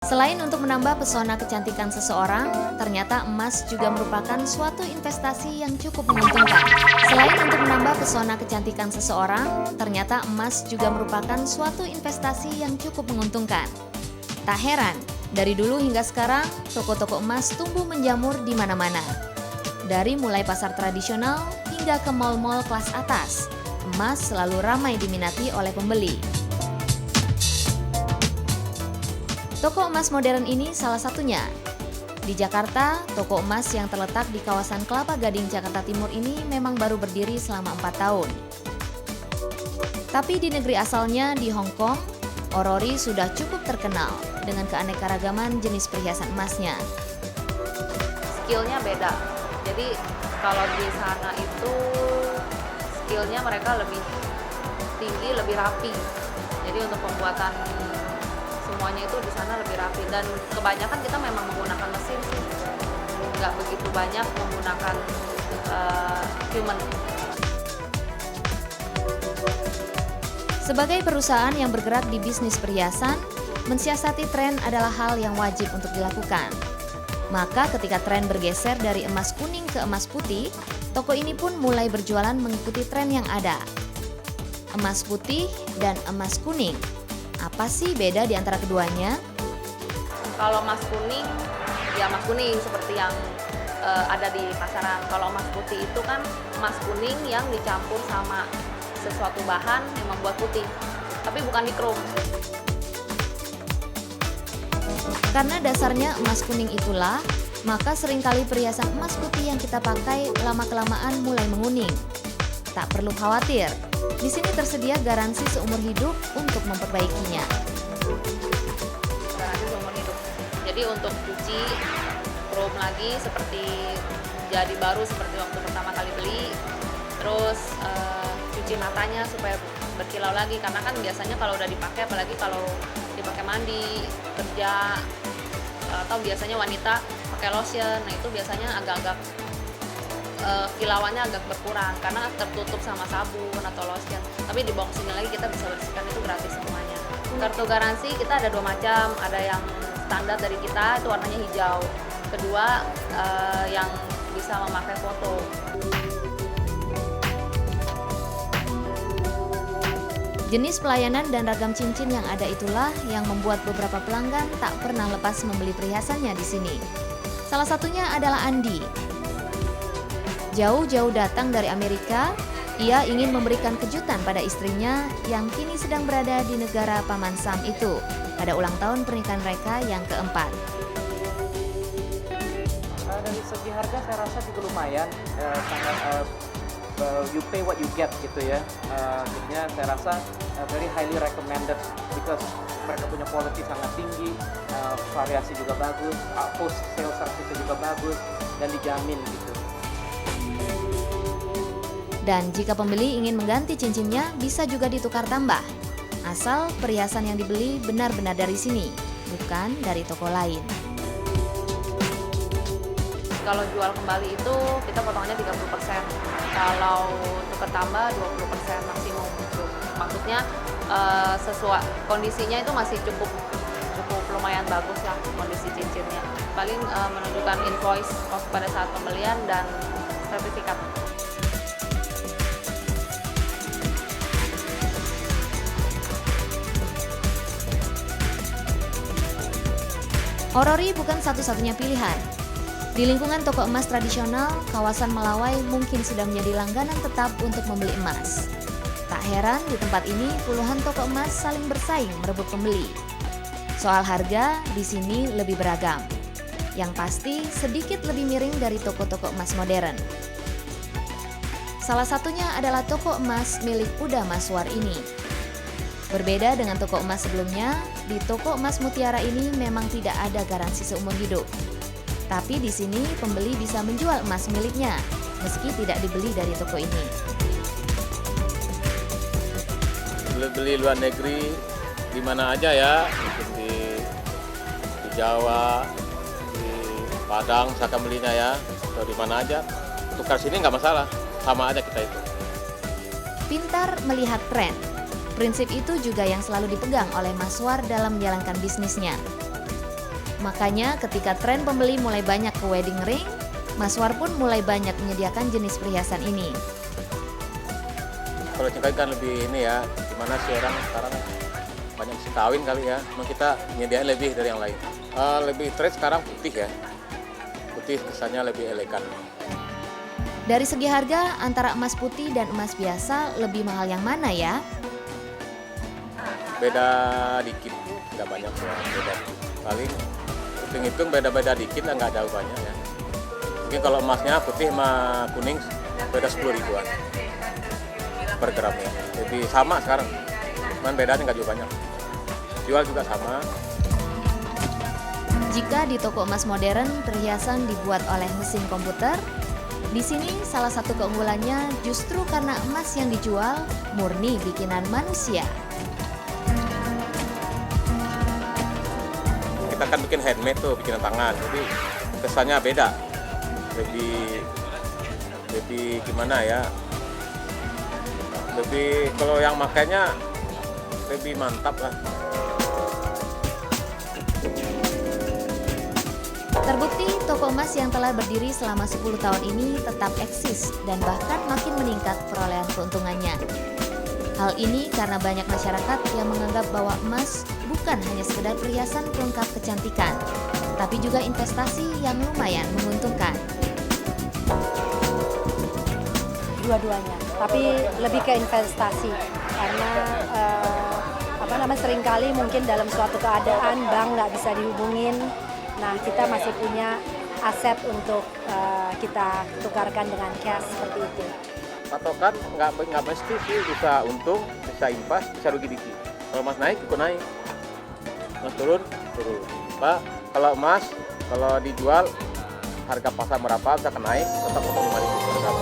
Selain untuk menambah pesona kecantikan seseorang, ternyata emas juga merupakan suatu investasi yang cukup menguntungkan. Selain untuk menambah pesona kecantikan seseorang, ternyata emas juga merupakan suatu investasi yang cukup menguntungkan. Tak heran, dari dulu hingga sekarang, toko-toko emas tumbuh menjamur di mana-mana. Dari mulai pasar tradisional hingga ke mal-mal kelas atas, emas selalu ramai diminati oleh pembeli. Toko emas modern ini salah satunya. Di Jakarta, toko emas yang terletak di kawasan Kelapa Gading, Jakarta Timur ini memang baru berdiri selama 4 tahun. Tapi di negeri asalnya di Hong Kong, Orori sudah cukup terkenal dengan keanekaragaman jenis perhiasan emasnya. Skillnya beda, jadi kalau di sana itu skillnya mereka lebih tinggi, lebih rapi. Jadi untuk pembuatan semuanya itu di sana lebih rapi, dan kebanyakan kita memang menggunakan mesin sih, nggak begitu banyak menggunakan human. Sebagai perusahaan yang bergerak di bisnis perhiasan, mensiasati tren adalah hal yang wajib untuk dilakukan. Maka ketika tren bergeser dari emas kuning ke emas putih, toko ini pun mulai berjualan mengikuti tren yang ada. Emas putih dan emas kuning. Apa sih beda di antara keduanya? Kalau emas kuning, ya emas kuning seperti yang ada di pasaran. Kalau emas putih itu kan emas kuning yang dicampur sama sesuatu bahan yang membuat putih, tapi bukan dikrom. Karena dasarnya emas kuning itulah, maka seringkali perhiasan emas putih yang kita pakai lama-kelamaan mulai menguning. Tak perlu khawatir, di sini tersedia garansi seumur hidup untuk memperbaikinya. Garansi seumur hidup. Jadi untuk cuci chrome lagi seperti jadi baru seperti waktu pertama kali beli. Terus cuci matanya supaya berkilau lagi, karena kan biasanya kalau udah dipakai, apalagi kalau dipakai mandi, kerja, atau biasanya wanita pakai lotion, nah itu biasanya agak-agak kilauannya agak berkurang karena tertutup sama sabun atau lotion. Tapi di box ini lagi kita bisa bersihkan, itu gratis semuanya. Kartu garansi kita ada 2 macam, ada yang standar dari kita itu warnanya hijau. Kedua yang bisa memakai foto. Jenis pelayanan dan ragam cincin yang ada itulah yang membuat beberapa pelanggan tak pernah lepas membeli perhiasannya di sini. Salah satunya adalah Andi. Jauh-jauh datang dari Amerika, ia ingin memberikan kejutan pada istrinya yang kini sedang berada di negara Paman Sam itu pada ulang tahun pernikahan mereka yang keempat. Dari segi harga saya rasa juga lumayan, sangat you pay what you get gitu ya. Jadinya saya rasa very highly recommended because mereka punya quality sangat tinggi, variasi juga bagus, post sale service juga bagus, dan dijamin gitu. Dan jika pembeli ingin mengganti cincinnya, bisa juga ditukar tambah. Asal perhiasan yang dibeli benar-benar dari sini, bukan dari toko lain. Kalau jual kembali itu kita potongannya 30%. Kalau tukar tambah 20% maksimum. Maksudnya sesuai kondisinya itu masih cukup lumayan bagus lah kondisi cincinnya. Paling menunjukkan invoice pada saat pembelian dan sertifikat. Orori bukan satu-satunya pilihan. Di lingkungan toko emas tradisional, kawasan Melawai mungkin sudah menjadi langganan tetap untuk membeli emas. Tak heran di tempat ini puluhan toko emas saling bersaing merebut pembeli. Soal harga, di sini lebih beragam. Yang pasti sedikit lebih miring dari toko-toko emas modern. Salah satunya adalah toko emas milik Uda Maswar ini. Berbeda dengan toko emas sebelumnya, di toko emas Mutiara ini memang tidak ada garansi seumur hidup. Tapi di sini pembeli bisa menjual emas miliknya, meski tidak dibeli dari toko ini. Beli luar negeri di mana aja ya, mungkin di Jawa, di Padang, misalkan belinya ya, atau di mana aja. Tukar sini nggak masalah, sama aja kita itu. Pintar melihat tren. Prinsip itu juga yang selalu dipegang oleh Maswar dalam menjalankan bisnisnya. Makanya ketika tren pembeli mulai banyak ke wedding ring, Maswar pun mulai banyak menyediakan jenis perhiasan ini. Kalau cengkeh kan lebih ini ya, gimana sih orang sekarang banyak sih kawin kali ya, memang kita nyediain lebih dari yang lain. Lebih tren sekarang putih ya, putih kesannya lebih elegan. Dari segi harga, antara emas putih dan emas biasa lebih mahal yang mana ya? Beda dikit, nggak banyak ya, beda paling hitung-hitung beda-beda dikit lah, nggak jauh banyak ya. Mungkin kalau emasnya putih sama kuning beda 10 ribuan per gramnya, jadi sama sekarang, cuman bedanya nggak jauh banyak. Jual juga sama. Jika di toko emas modern perhiasan dibuat oleh mesin komputer, di sini salah satu keunggulannya justru karena emas yang dijual murni bikinan manusia. Kita kan bikin handmade tuh, bikinan tangan, jadi kesannya beda, lebih gimana ya, lebih kalau yang makainya lebih mantap lah. Terbukti toko emas yang telah berdiri selama 10 tahun ini tetap eksis dan bahkan makin meningkat perolehan keuntungannya. Hal ini karena banyak masyarakat yang menganggap bahwa emas bukan hanya sekedar perhiasan pelengkap kecantikan, tapi juga investasi yang lumayan menguntungkan. Dua-duanya, tapi lebih ke investasi karena seringkali mungkin dalam suatu keadaan bank nggak bisa dihubungin. Nah, kita masih punya aset untuk kita tukarkan dengan cash seperti itu. Patokan nggak mesti sih, bisa untung, bisa impas, bisa rugi dikit. Kalau emas naik, ikut naik. Emas turun. Pak, kalau emas, kalau dijual harga pasar berapa, bisa naik, tetap potong 5.000 per gram.